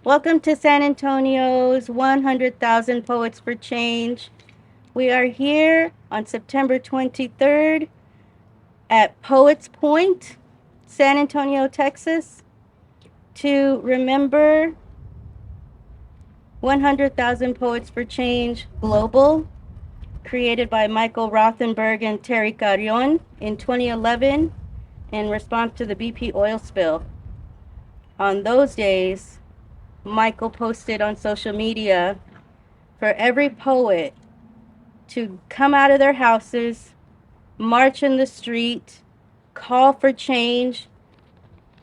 Welcome to San Antonio's 100,000 Poets for Change. We are here on September 23rd at Poets Point, San Antonio, Texas, to remember 100,000 Poets for Change Global, created by Michael Rothenberg and Terry Carrion in 2011 in response to the BP oil spill. On those days, Michael posted on social media for every poet to come out of their houses, march in the street, call for change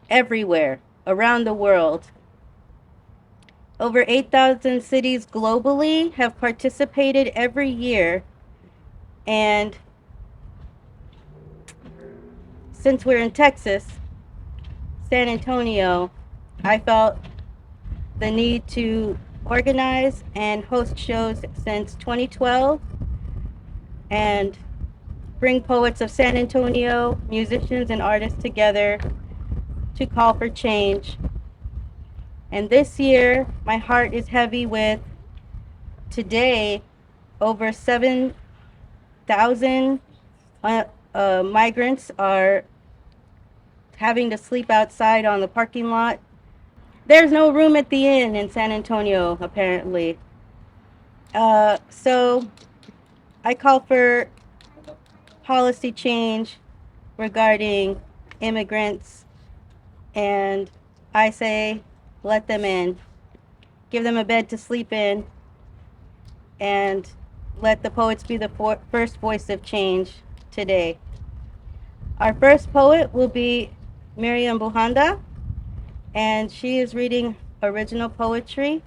everywhere around the world. Over 8,000 cities globally have participated every year, and since we're in Texas, San Antonio, I felt the need to organize and host shows since 2012 and bring poets of San Antonio, musicians and artists together to call for change. And this year, my heart is heavy with today over 7,000 migrants are having to sleep outside on the parking lot. There's no room at the inn in San Antonio, apparently. So I call for policy change regarding immigrants, and I say let them in, give them a bed to sleep in, and let the poets be the first voice of change today. Our first poet will be Miriam Buhanda, and she is reading original poetry.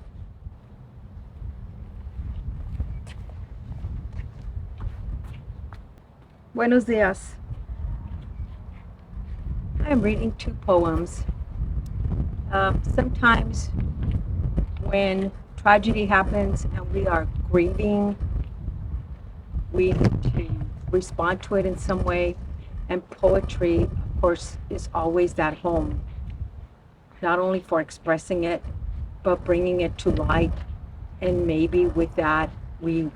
Buenos dias. I am reading two poems. Sometimes when tragedy happens and we are grieving, we need to respond to it in some way. And poetry, of course, is always that home, not only for expressing it, but bringing it to light. And maybe with that, we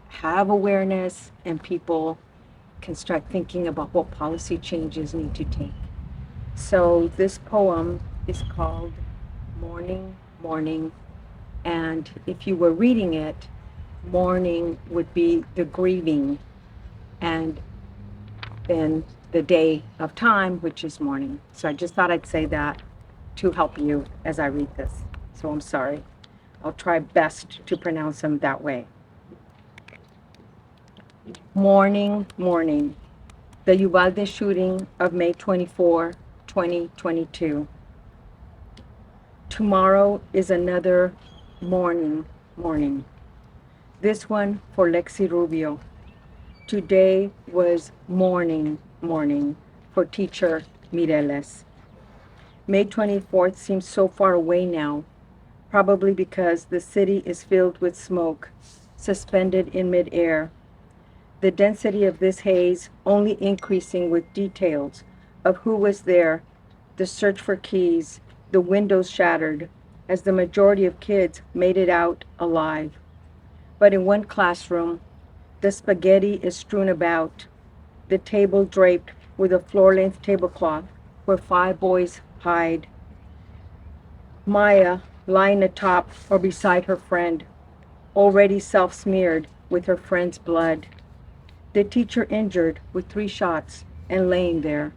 have awareness and people can start thinking about what policy changes need to take. So this poem is called Morning, Morning, and if you were reading it, morning would be the grieving, and then the day of time, which is morning. So I just thought I'd say that to help you as I read this. So I'm sorry. I'll try best to pronounce them that way. Morning, Morning. The Uvalde shooting of May 24, 2022. Tomorrow is another morning, morning. This one for Lexi Rubio. Today was morning, morning for teacher Mireles. May 24th seems so far away now, probably because the city is filled with smoke, suspended in midair. The density of this haze only increasing with details of who was there, the search for keys, the windows shattered, as the majority of kids made it out alive. But in one classroom, the spaghetti is strewn about, the table draped with a floor-length tablecloth where 5 boys hide. Maya lying atop or beside her friend, already self-smeared with her friend's blood. The teacher injured with 3 shots and laying there.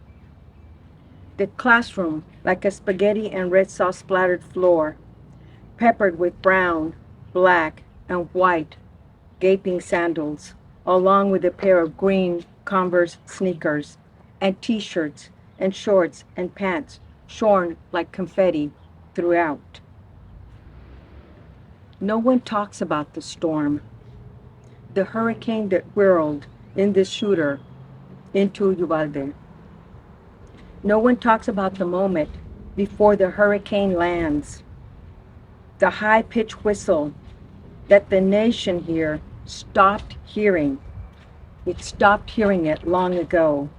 The classroom like a spaghetti and red sauce splattered floor, peppered with brown, black, and white gaping sandals, along with a pair of green Converse sneakers, and t-shirts and shorts and pants shorn like confetti throughout. No one talks about the storm, the hurricane that whirled in this shooter into Uvalde. No one talks about the moment before the hurricane lands, the high-pitched whistle that the nation here stopped hearing. It stopped hearing it long ago.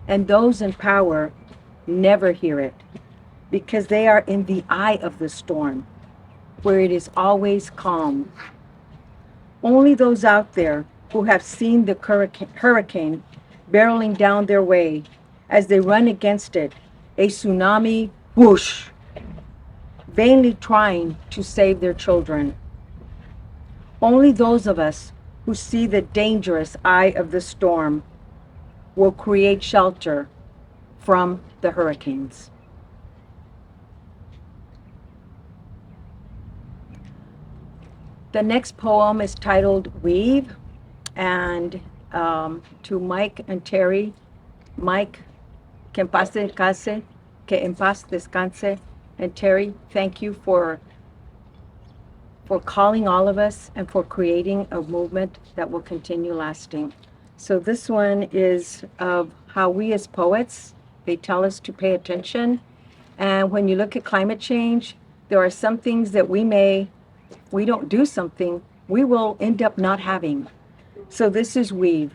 And those in power never hear it because they are in the eye of the storm. where it is always calm. Only those out there who have seen the hurricane barreling down their way as they run against it, a tsunami whoosh, vainly trying to save their children. Only those of us who see the dangerous eye of the storm will create shelter from the hurricanes. The next poem is titled Weave, and to Mike and Terry, Mike, que en paz descanse, and Terry, thank you for calling all of us and for creating a movement that will continue lasting. So this one is of how we as poets, they tell us to pay attention. And when you look at climate change, there are some things that we don't do something, we will end up not having. So this is Weave.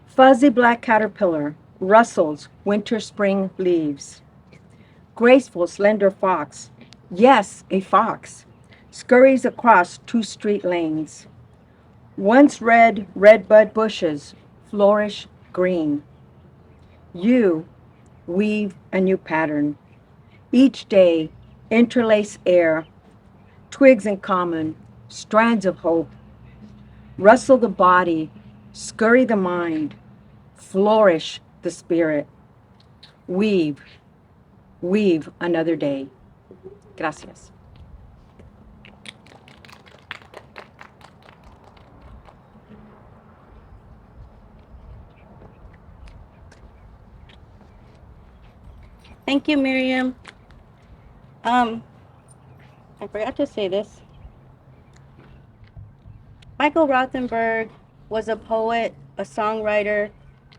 Fuzzy black caterpillar rustles winter spring leaves. Graceful slender fox, yes, a fox, scurries across 2 street lanes. Once red bud bushes flourish green. You weave a new pattern. Each day, interlace air, twigs in common, strands of hope. Rustle the body, scurry the mind, flourish the spirit. Weave, weave another day. Gracias. Thank you, Miriam. I forgot to say this. Michael Rothenberg was a poet, a songwriter,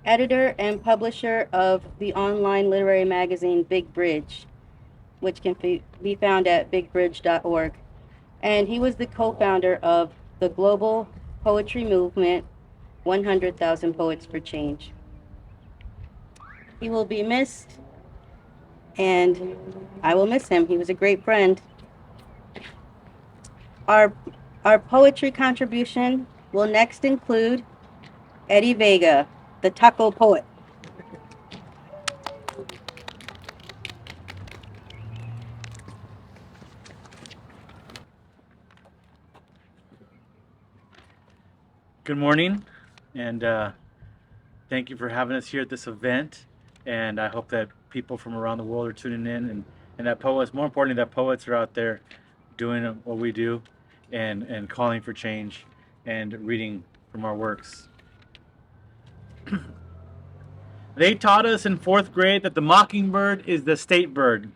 editor, and publisher of the online literary magazine Big Bridge, which can be found at bigbridge.org. And he was the co-founder of the global poetry movement, 100,000 Poets for Change. He will be missed, and I will miss him. He was a great friend. Our poetry contribution will next include Eddie Vega, the taco poet. Good morning, and thank you for having us here at this event. And I hope that people from around the world are tuning in, and that poets, more importantly, that poets are out there doing what we do and calling for change and reading from our works. They taught us in 4th grade that the mockingbird is the state bird,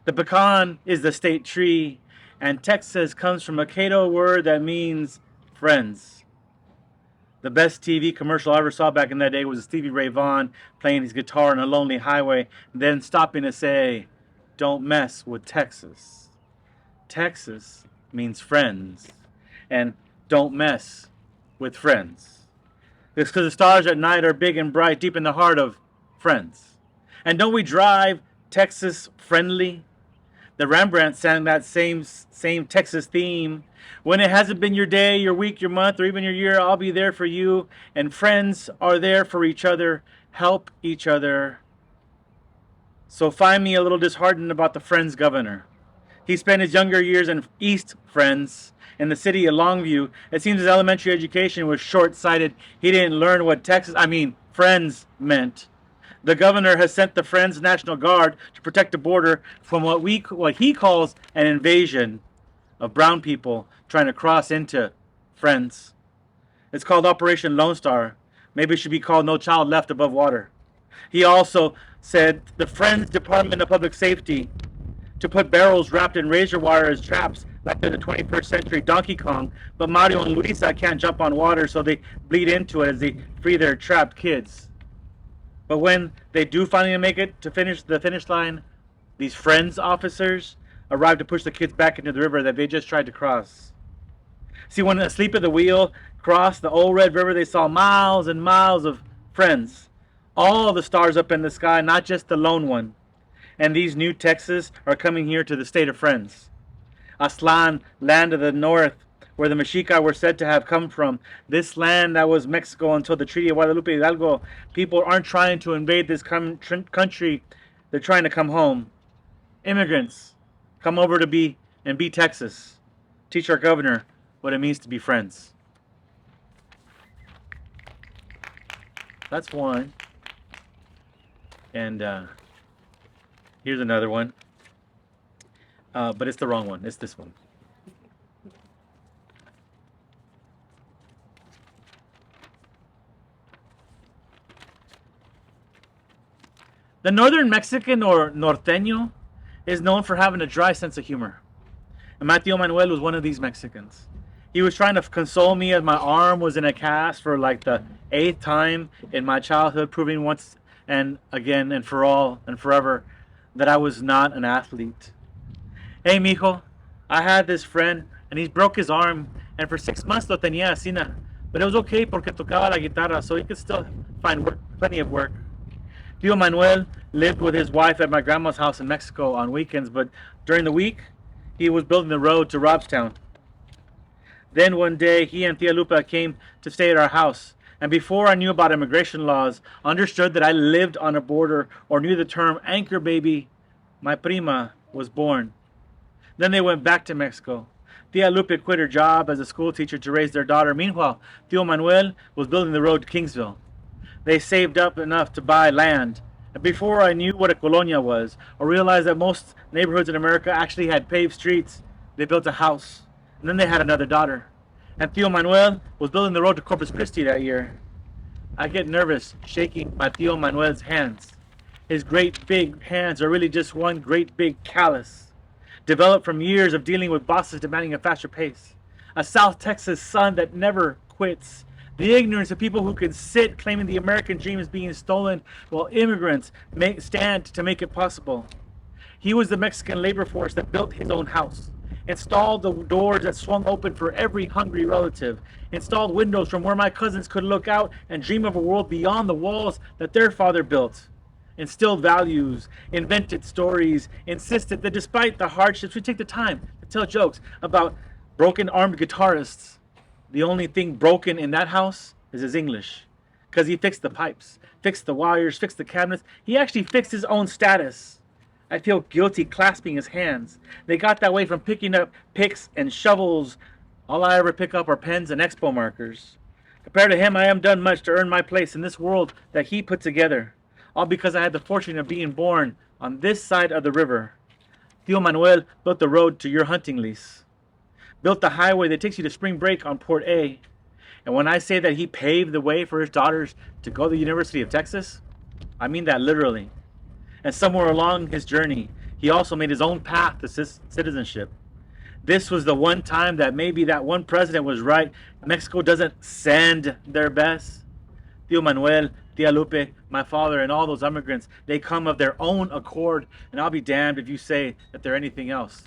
the pecan is the state tree, and Texas comes from a Caddo word that means friends. The best TV commercial I ever saw back in that day was Stevie Ray Vaughan playing his guitar on a lonely highway, then stopping to say, "Don't mess with Texas." Texas means friends, and don't mess with friends. It's because the stars at night are big and bright deep in the heart of friends. And don't we drive Texas friendly? The Rembrandt sang that same Texas theme. When it hasn't been your day, your week, your month, or even your year, I'll be there for you. And friends are there for each other, help each other. So find me a little disheartened about the Friends governor. He spent his younger years in East Friends, in the city of Longview. It seems his elementary education was short-sighted. He didn't learn what Friends meant. The governor has sent the Friends National Guard to protect the border from what he calls an invasion of brown people trying to cross into Friends. It's called Operation Lone Star. Maybe it should be called No Child Left Above Water. He also said the Friends Department of Public Safety to put barrels wrapped in razor wire as traps like they're the 21st century Donkey Kong, but Mario and Luisa can't jump on water, so they bleed into it as they free their trapped kids. But when they do finally make it to the finish line, these Friends officers arrive to push the kids back into the river that they just tried to cross. See, when asleep at the wheel crossed the old Red River, they saw miles and miles of Friends. All the stars up in the sky, not just the lone one. And these new Texas are coming here to the state of Friends. Aztlan, land of the north, where the Mexica were said to have come from. This land that was Mexico until the Treaty of Guadalupe Hidalgo. People aren't trying to invade this country, they're trying to come home. Immigrants, come over to be Texas. Teach our governor what it means to be friends. That's one. And here's another one. But it's the wrong one. It's this one. The northern Mexican, or norteño, is known for having a dry sense of humor. And my tío Manuel was one of these Mexicans. He was trying to console me as my arm was in a cast for like the 8th time in my childhood, proving once and again and for all and forever that I was not an athlete. Hey, mijo, I had this friend and he broke his arm, and for 6 months lo tenía así, but it was okay porque tocaba la guitarra, so he could still find work, plenty of work. Tío Manuel lived with his wife at my grandma's house in Mexico on weekends, but during the week, he was building the road to Robstown. Then one day, he and Tia Lupa came to stay at our house, and before I knew about immigration laws, understood that I lived on a border or knew the term anchor baby, my prima was born. Then they went back to Mexico. Tia Lupe quit her job as a school teacher to raise their daughter. Meanwhile, Tío Manuel was building the road to Kingsville. They saved up enough to buy land. And before I knew what a colonia was, or realized that most neighborhoods in America actually had paved streets, they built a house. And then they had another daughter. And Tío Manuel was building the road to Corpus Christi that year. I get nervous shaking my Tío Manuel's hands. His great big hands are really just one great big callus, developed from years of dealing with bosses demanding a faster pace. A South Texas son that never quits. The ignorance of people who can sit claiming the American dream is being stolen while immigrants stand to make it possible. He was the Mexican labor force that built his own house, installed the doors that swung open for every hungry relative, installed windows from where my cousins could look out and dream of a world beyond the walls that their father built, instilled values, invented stories, insisted that despite the hardships, we take the time to tell jokes about broken armed guitarists. The only thing broken in that house is his English, because he fixed the pipes, fixed the wires, fixed the cabinets. He actually fixed his own status. I feel guilty clasping his hands. They got that way from picking up picks and shovels. All I ever pick up are pens and expo markers. Compared to him, I haven't done much to earn my place in this world that he put together, all because I had the fortune of being born on this side of the river. Tío Manuel built the road to your hunting lease, built the highway that takes you to spring break on Port A. And when I say that he paved the way for his daughters to go to the University of Texas, I mean that literally. And somewhere along his journey, he also made his own path to citizenship. This was the one time that maybe that one president was right. Mexico doesn't send their best. Tío Manuel, Tia Lupe, my father, and all those immigrants, they come of their own accord, and I'll be damned if you say that they're anything else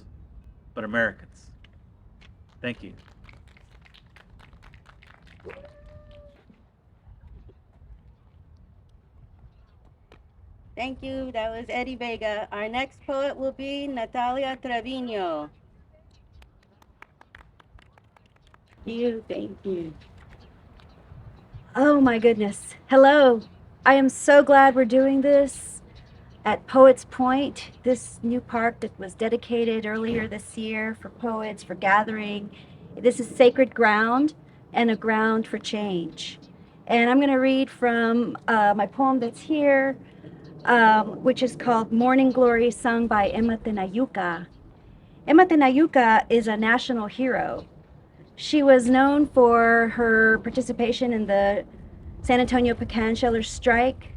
but Americans. Thank you. Thank you. That was Eddie Vega. Our next poet will be Natalia Trevino. Thank you. Oh my goodness. Hello. I am so glad we're doing this at Poets Point, this new park that was dedicated earlier this year for poets, for gathering. This is sacred ground and a ground for change. And I'm going to read from my poem that's here, which is called Morning Glory, sung by Emma Tenayuca. Emma Tenayuca is a national hero. She was known for her participation in the San Antonio Pecan Shellers strike.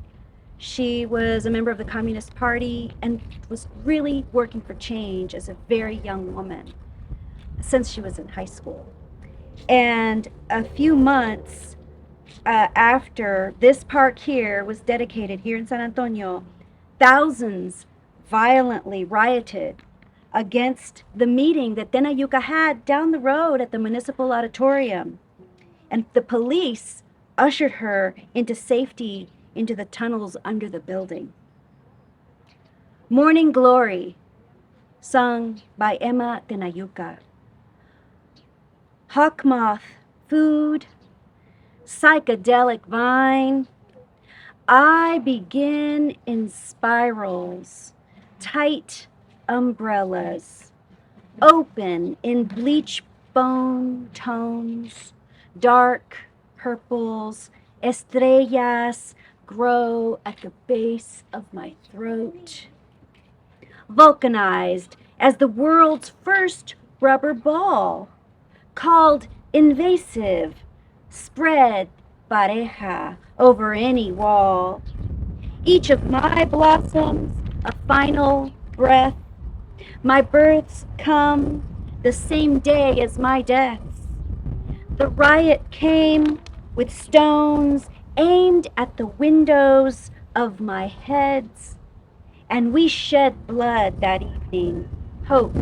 She was a member of the Communist Party and was really working for change as a very young woman since she was in high school. And a few months after this park here was dedicated here in San Antonio, thousands violently rioted against the meeting that Tenayuca had down the road at the municipal auditorium. And the police ushered her into safety into the tunnels under the building. Morning Glory. sung by Emma Tenayuca. Hawk moth, food, psychedelic vine, I begin in spirals, tight umbrellas, open in bleach bone tones, dark purples, estrellas grow at the base of my throat. Vulcanized as the world's first rubber ball, called invasive, spread pareja over any wall. Each of my blossoms a final breath. My births come the same day as my deaths. The riot came with stones aimed at the windows of my heads, and we shed blood that evening, hope,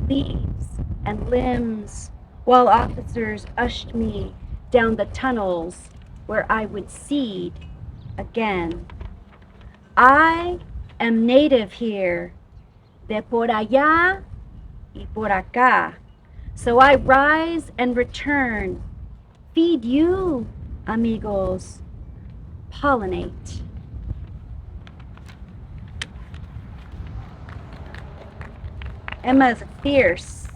leaves, and limbs, while officers ushered me down the tunnels where I would seed again. I am native here, de por allá y por acá. So I rise and return. Feed you, amigos. Pollinate. Emma is a fierce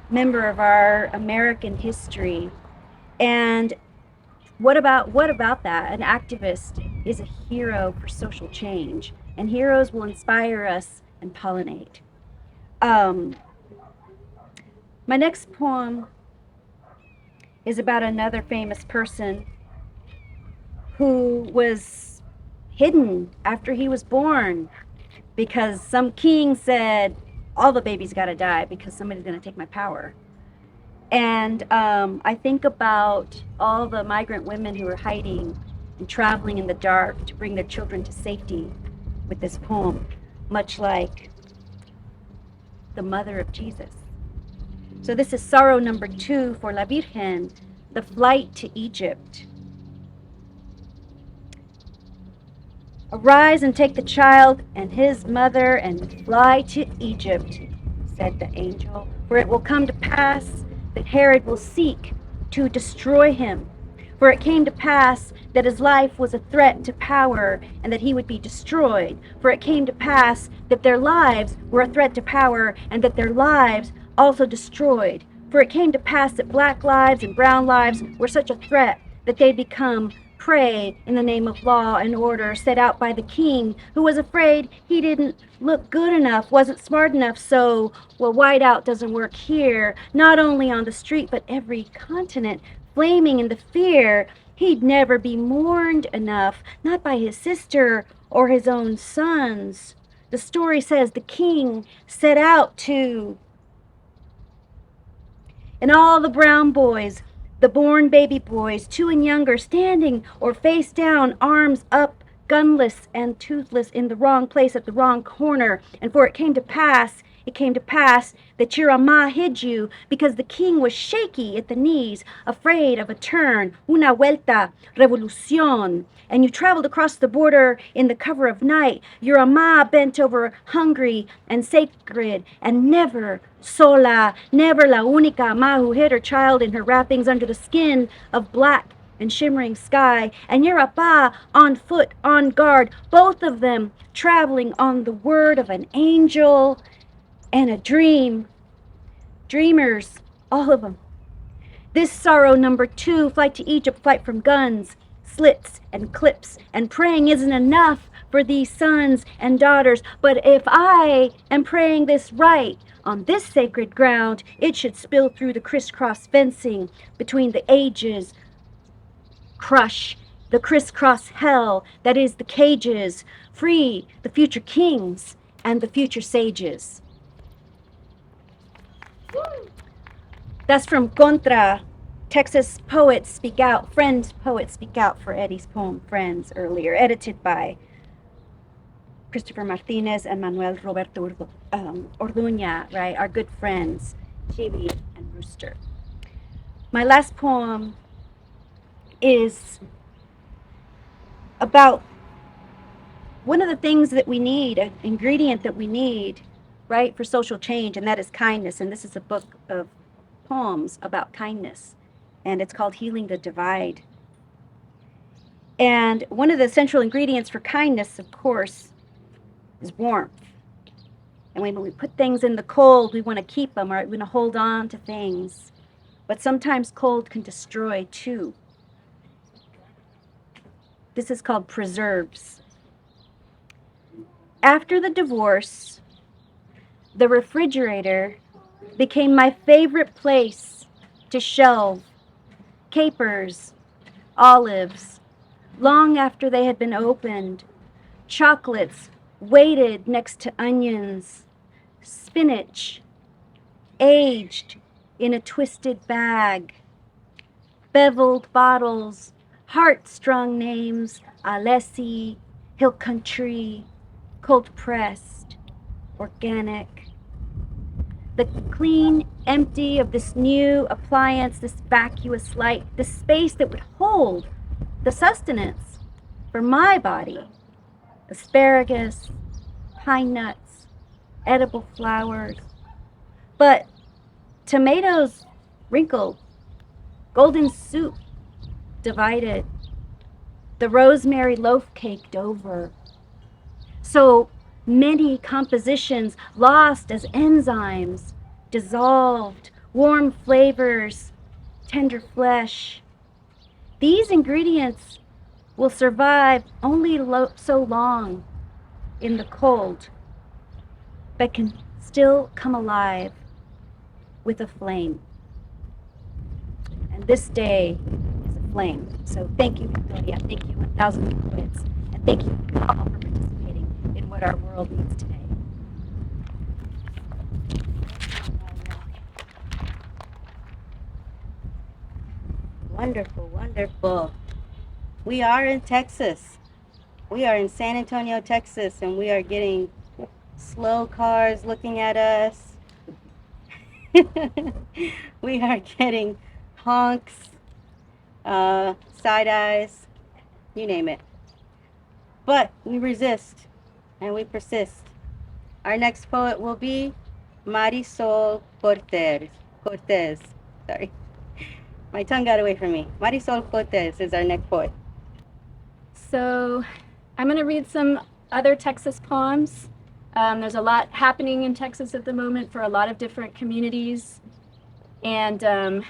member of our American history. And what about that? An activist is a hero for social change, and heroes will inspire us and pollinate. My next poem is about another famous person who was hidden after he was born because some king said, all the babies got to die because somebody's going to take my power. And I think about all the migrant women who are hiding and traveling in the dark to bring their children to safety with this poem, much like the mother of Jesus. So this is sorrow number 2 for La Virgen, the flight to Egypt. Arise and take the child and his mother and fly to Egypt, said the angel, for it will come to pass that Herod will seek to destroy him. For it came to pass that his life was a threat to power and that he would be destroyed. For it came to pass that their lives were a threat to power and that their lives also destroyed. For it came to pass that black lives and brown lives were such a threat that they'd become prey in the name of law and order set out by the king, who was afraid he didn't look good enough, wasn't smart enough, so, well, whiteout doesn't work here, not only on the street, but every continent, flaming in the fear he'd never be mourned enough, not by his sister or his own sons. The story says the king set out to, and all the brown boys, the born baby boys, 2 and younger, standing or face down, arms up, gunless and toothless in the wrong place at the wrong corner. And for it came to pass that your ama hid you because the king was shaky at the knees, afraid of a turn, una vuelta, revolucion. And you traveled across the border in the cover of night, your ama bent over, hungry and sacred, and never sola, never la única ama who hid her child in her wrappings under the skin of black and shimmering sky, and your appa on foot, on guard, both of them traveling on the word of an angel and a dream. Dreamers, all of them. This sorrow number 2, flight to Egypt, flight from guns, slits and clips, and praying isn't enough for these sons and daughters. But if I am praying this right, on this sacred ground, it should spill through the crisscross fencing between the ages, crush the crisscross hell that is the cages, free the future kings and the future sages. That's from Contra, Texas Poets Speak Out, Friends Poets Speak Out, for Eddie's poem Friends earlier, edited by Christopher Martinez and Manuel Roberto Orduña, right? Our good friends, Chibi and Rooster. My last poem is about one of the things that we need, an ingredient that we need, right, for social change, and that is kindness. And this is a book of poems about kindness, and it's called Healing the Divide. And one of the essential ingredients for kindness, of course, is warmth. And when we put things in the cold, we want to keep them, right? We want to hold on to things. But sometimes cold can destroy too. This is called preserves. After the divorce, the refrigerator became my favorite place to shelve capers, olives, long after they had been opened, chocolates waited next to onions, spinach aged in a twisted bag, beveled bottles, heart-strung names, Alessi, Hill Country, cold pressed, organic. The clean empty of this new appliance, this vacuous light, this space that would hold the sustenance for my body. Asparagus, pine nuts, edible flowers. But tomatoes wrinkled, golden soup divided, the rosemary loaf caked over. So many compositions lost as enzymes, dissolved, warm flavors, tender flesh. These ingredients will survive only so long in the cold, but can still come alive with a flame. And this day is a flame. So thank you, Victoria. Thank you, 1,000 poets. And thank you all for participating in what our world needs today. Wonderful, wonderful. We are in Texas. We are in San Antonio, Texas, and we are getting slow cars looking at us. We are getting honks, side eyes, you name it. But we resist and we persist. Our next poet will be Marisol Cortez. Sorry. My tongue got away from me. Marisol Cortez is our next poet. So I'm going to read some other Texas poems. There's a lot happening in Texas at the moment for a lot of different communities. And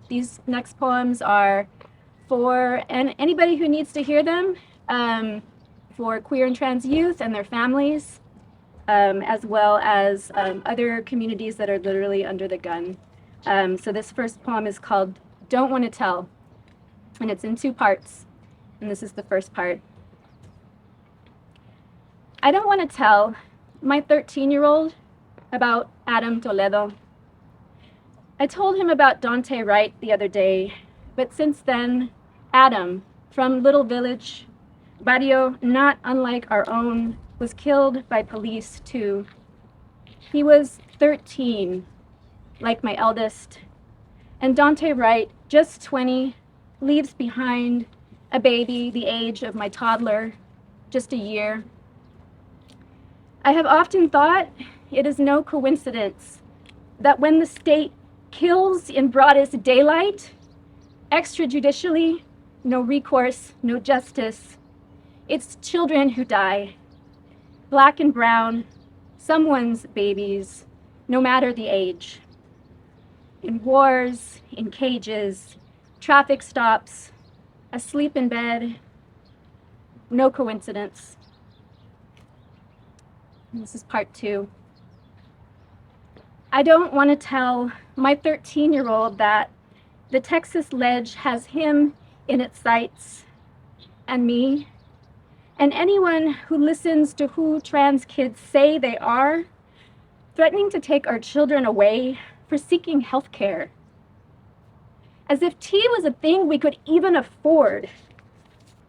these next poems are for anybody who needs to hear them, for queer and trans youth and their families, as well as other communities that are literally under the gun. So this first poem is called Don't Want to Tell, and it's in 2 parts. And this is the first part. I don't want to tell my 13-year-old about Adam Toledo. I told him about Dante Wright the other day, but since then, Adam, from little village, barrio not unlike our own, was killed by police too. He was 13, like my eldest, and Dante Wright, just 20, leaves behind a baby the age of my toddler, just a year. I have often thought it is no coincidence that when the state kills in broadest daylight, extrajudicially, no recourse, no justice, it's children who die, black and brown, someone's babies, no matter the age. In wars, in cages, traffic stops, asleep in bed, no coincidence. And this is part 2. I don't want to tell my 13-year-old that the Texas ledge has him in its sights, and me, and anyone who listens to who trans kids say they are, threatening to take our children away for seeking health care. As if tea was a thing we could even afford.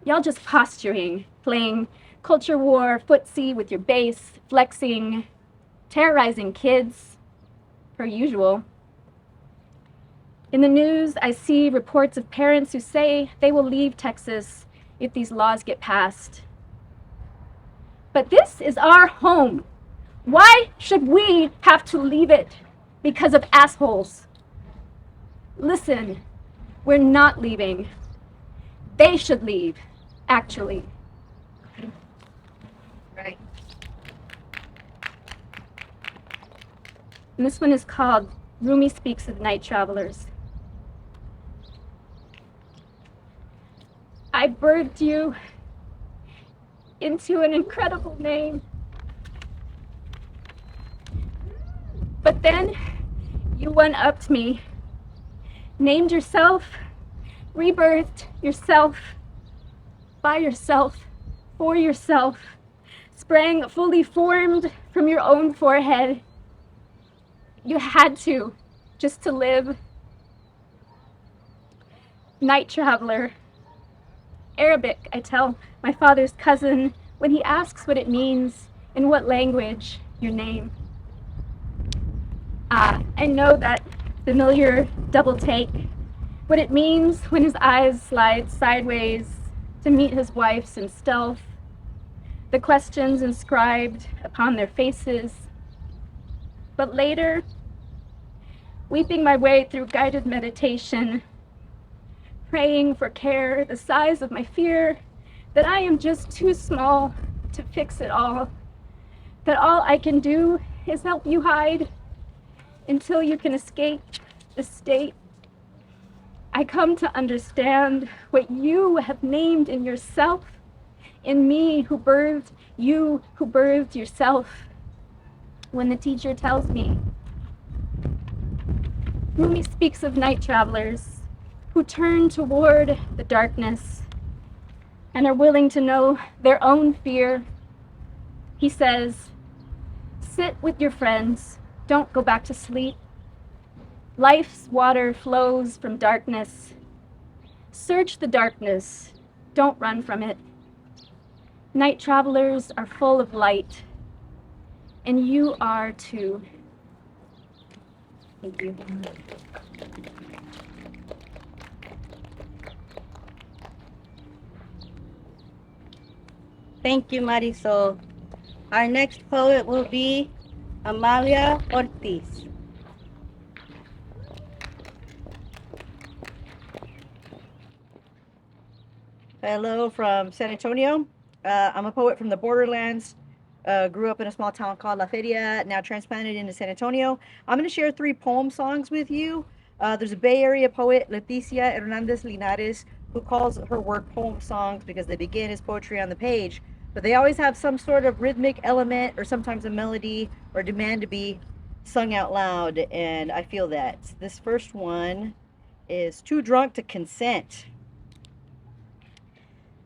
Y'all just posturing, playing culture war, footsie with your bass, flexing, terrorizing kids, per usual. In the news, I see reports of parents who say they will leave Texas if these laws get passed. But this is our home. Why should we have to leave it because of assholes? Listen, we're not leaving. They should leave, actually. Right. And this one is called Rumi Speaks of Night Travelers. I birthed you into an incredible name. But then you one-upped me, named yourself, rebirthed yourself, by yourself, for yourself, sprang fully formed from your own forehead. You had to, just to live. Night traveler. Arabic, I tell my father's cousin when he asks what it means, in what language, your name. I know that familiar double take, what it means when his eyes slide sideways to meet his wife's in stealth, the questions inscribed upon their faces. But later, weeping my way through guided meditation, praying for care the size of my fear, that I am just too small to fix it all, that all I can do is help you hide until you can escape the state. I come to understand what you have named in yourself, in me who birthed you, who birthed yourself. When the teacher tells me, Rumi speaks of night travelers who turn toward the darkness and are willing to know their own fear. He says, sit with your friends, don't go back to sleep. Life's water flows from darkness. Search the darkness, don't run from it. Night travelers are full of light, and you are too. Thank you. Thank you, Marisol. Our next poet will be Amalia Ortiz. Hello from San Antonio. I'm a poet from the borderlands. Grew up in a small town called La Feria, now transplanted into San Antonio. I'm going to share 3 poem songs with you. There's a Bay Area poet, Leticia Hernandez Linares, who calls her work poem songs because they begin as poetry on the page, but they always have some sort of rhythmic element or sometimes a melody or demand to be sung out loud, and I feel that. This first one is Too Drunk to Consent.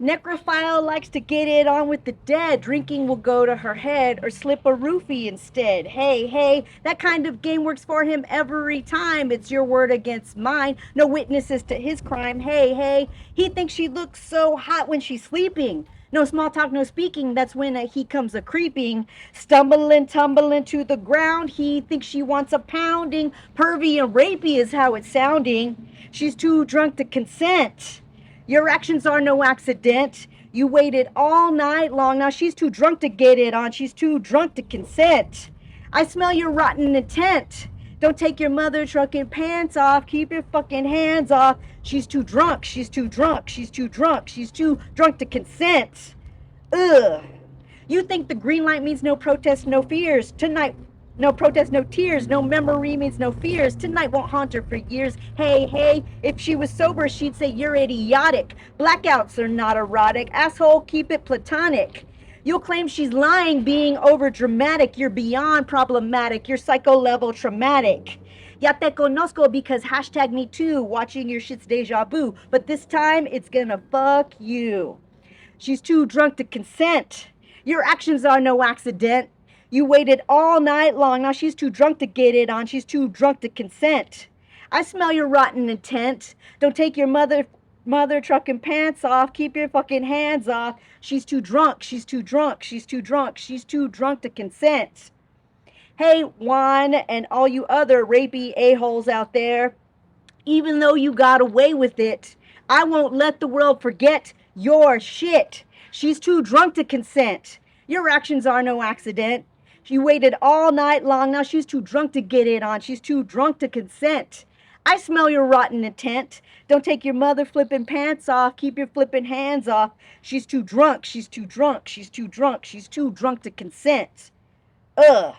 Necrophile likes to get it on with the dead. Drinking will go to her head or slip a roofie instead. Hey, hey, that kind of game works for him every time. It's your word against mine. No witnesses to his crime. Hey, hey, he thinks she looks so hot when she's sleeping. No small talk, no speaking. That's when he comes a creeping. Stumbling, tumbling to the ground. He thinks she wants a pounding. Pervy and rapey is how it's sounding. She's too drunk to consent. Your actions are no accident. You waited all night long. Now she's too drunk to get it on. She's too drunk to consent. I smell your rotten intent. Don't take your mother trucking pants off. Keep your fucking hands off. She's too drunk. She's too drunk. She's too drunk. She's too drunk to consent. Ugh. You think the green light means no protest, no fears. Tonight, no protest, no tears. No memory means no fears. Tonight won't haunt her for years. Hey, hey, if she was sober, she'd say you're idiotic. Blackouts are not erotic. Asshole, keep it platonic. You'll claim she's lying, being over dramatic. You're beyond problematic. You're psycho level traumatic. Ya te conozco because hashtag me too. Watching your shit's deja vu. But this time it's gonna fuck you. She's too drunk to consent. Your actions are no accident. You waited all night long. Now she's too drunk to get it on. She's too drunk to consent. I smell your rotten intent. Don't take your mother trucking pants off. Keep your fucking hands off. She's too drunk. She's too drunk. She's too drunk. She's too drunk to consent. Hey, Juan, and all you other rapey a-holes out there, even though you got away with it, I won't let the world forget your shit. She's too drunk to consent. Your actions are no accident. She waited all night long. Now she's too drunk to get it on. She's too drunk to consent. I smell your rotten intent. Don't take your mother flipping pants off. Keep your flipping hands off. She's too drunk. She's too drunk. She's too drunk. She's too drunk to consent. Ugh.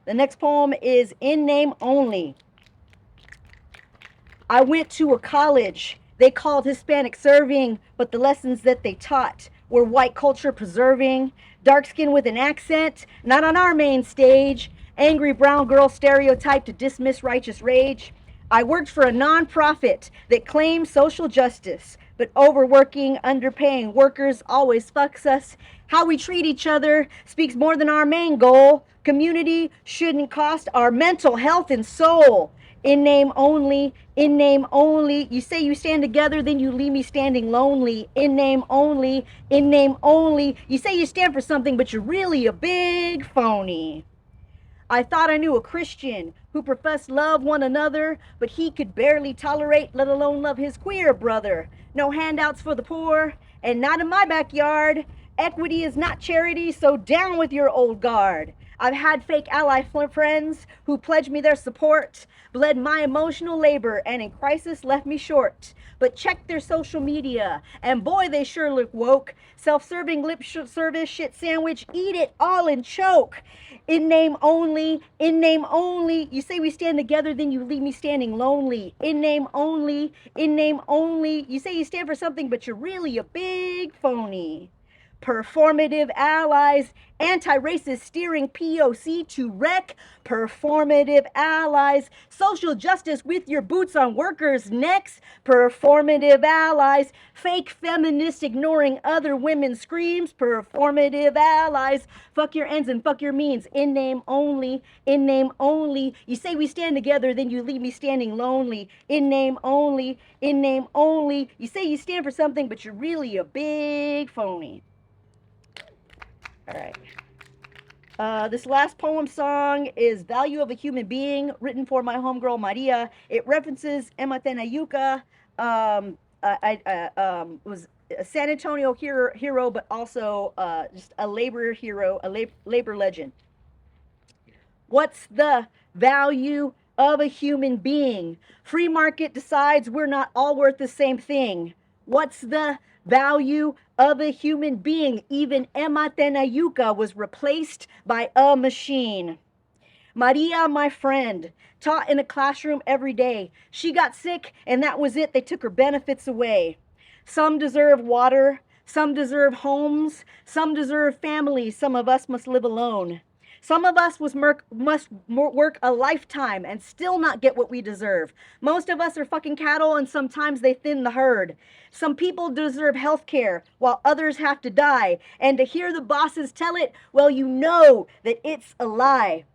The next poem is In Name Only. I went to a college they called Hispanic serving, but the lessons that they taught were white culture preserving, dark skin with an accent, not on our main stage, angry brown girl stereotype to dismiss righteous rage. I worked for a nonprofit that claimed social justice, but overworking, underpaying workers always fucks us. How we treat each other speaks more than our main goal. Community shouldn't cost our mental health and soul. In name only, in name only. You say you stand together, then you leave me standing lonely. In name only, in name only. You say you stand for something, but you're really a big phony. I thought I knew a Christian who professed love one another, but he could barely tolerate, let alone love his queer brother. No handouts for the poor, and not in my backyard. Equity is not charity, so down with your old guard. I've had fake ally friends who pledged me their support, bled my emotional labor, and in crisis left me short. But check their social media, and boy, they sure look woke. Self-serving lip service shit sandwich, eat it all and choke. In name only, in name only. You say we stand together, then you leave me standing lonely. In name only, in name only. You say you stand for something, but you're really a big phony. Performative allies, anti-racist steering POC to wreck. Performative allies, social justice with your boots on workers' necks. Performative allies, fake feminists ignoring other women's screams. Performative allies, fuck your ends and fuck your means. In name only, in name only. You say we stand together, then you leave me standing lonely. In name only, in name only. You say you stand for something, but you're really a big phony. All right. This last poem song is Value of a Human Being, written for my homegirl Maria. It references Emma Tenayuca. Was a San Antonio hero, but also just a labor hero, a labor legend. What's the value of a human being? Free market decides we're not all worth the same thing. What's the value of a human being? Even Emma Tenayuca was replaced by a machine. Maria, my friend, taught in a classroom every day. She got sick, and that was it. They took her benefits away. Some deserve water. Some deserve homes. Some deserve families. Some of us must live alone. Some of us must work a lifetime and still not get what we deserve. Most of us are fucking cattle, and sometimes they thin the herd. Some people deserve health care while others have to die. And to hear the bosses tell it, well, you know that it's a lie.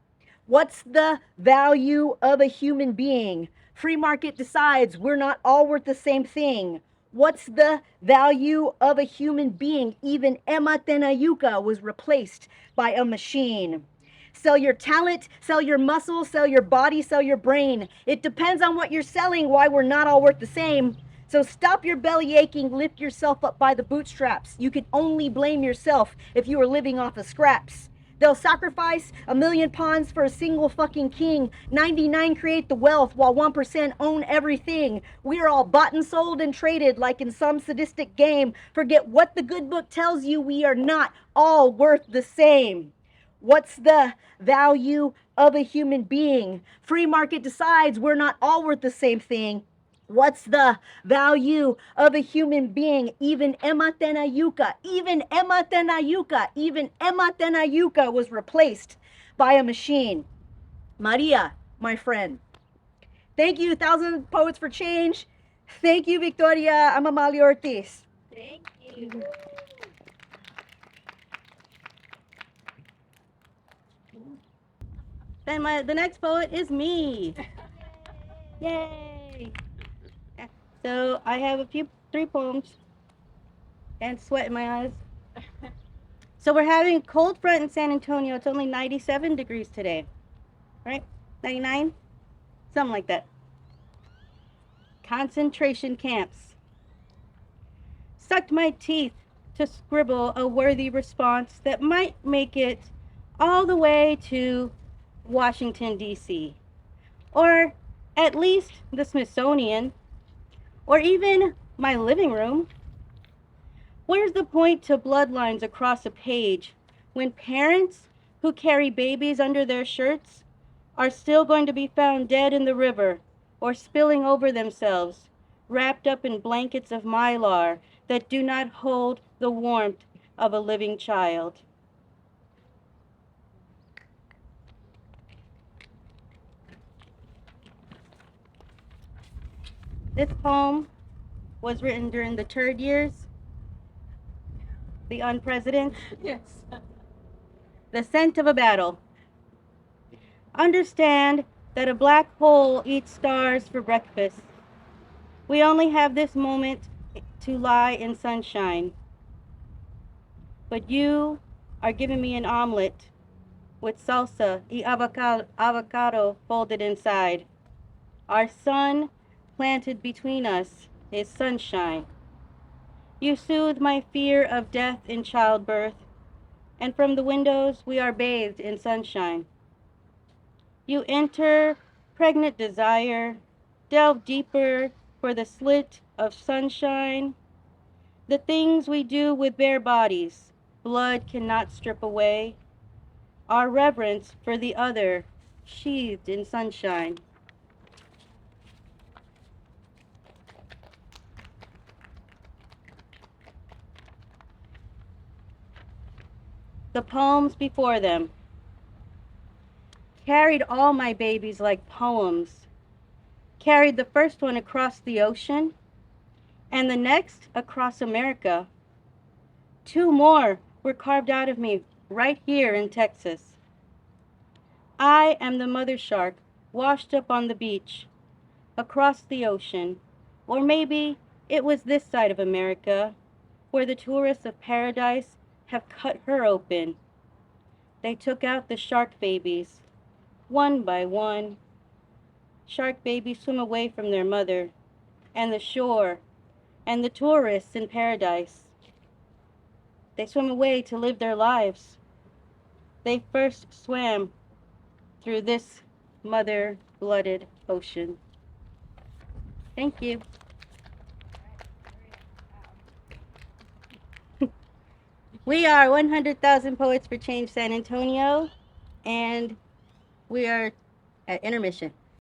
What's the value of a human being? Free market decides we're not all worth the same thing. What's the value of a human being? Even Emma Tenayuca was replaced by a machine. Sell your talent, sell your muscle, sell your body, sell your brain. It depends on what you're selling, why we're not all worth the same. So stop your belly aching, lift yourself up by the bootstraps. You can only blame yourself if you are living off of scraps. They'll sacrifice 1,000,000 pawns for a single fucking king. 99 create the wealth while 1% own everything. We are all bought and sold and traded like in some sadistic game. Forget what the good book tells you, we are not all worth the same. What's the value of a human being? Free market decides we're not all worth the same thing. What's the value of a human being? Even Emma Tenayuca was replaced by a machine. Maria, my friend. Thank you, 1,000 Poets for Change. Thank you, Victoria Amamali Ortiz. Thank you. Then the next poet is me. Yay! So I have three poems, and sweat in my eyes. So we're having a cold front in San Antonio. It's only 97 degrees today, right? 99, something like that. Concentration camps. Sucked my teeth to scribble a worthy response that might make it all the way to Washington, D.C., or at least the Smithsonian, or even my living room. Where's the point to bloodlines across a page when parents who carry babies under their shirts are still going to be found dead in the river or spilling over themselves, wrapped up in blankets of mylar that do not hold the warmth of a living child? This poem was written during the turd years, the unpresident, Yes. the scent of a battle. Understand that a black hole eats stars for breakfast. We only have this moment to lie in sunshine. But you are giving me an omelet with salsa y avocado folded inside. Our sun planted between us is sunshine. You soothe my fear of death in childbirth, and from the windows we are bathed in sunshine. You enter pregnant desire, delve deeper for the slit of sunshine. The things we do with bare bodies, blood cannot strip away. Our reverence for the other, sheathed in sunshine. The poems before them carried all my babies like poems, carried the first one across the ocean, and the next across America. Two more were carved out of me right here in Texas. I am the mother shark washed up on the beach, across the ocean, or maybe it was this side of America, where the tourists of paradise have cut her open. They took out the shark babies, one by one. Shark babies swim away from their mother, and the shore, and the tourists in paradise. They swim away to live their lives. They first swam through this mother-blooded ocean. Thank you. We are 100,000 Poets for Change San Antonio, and we are at intermission.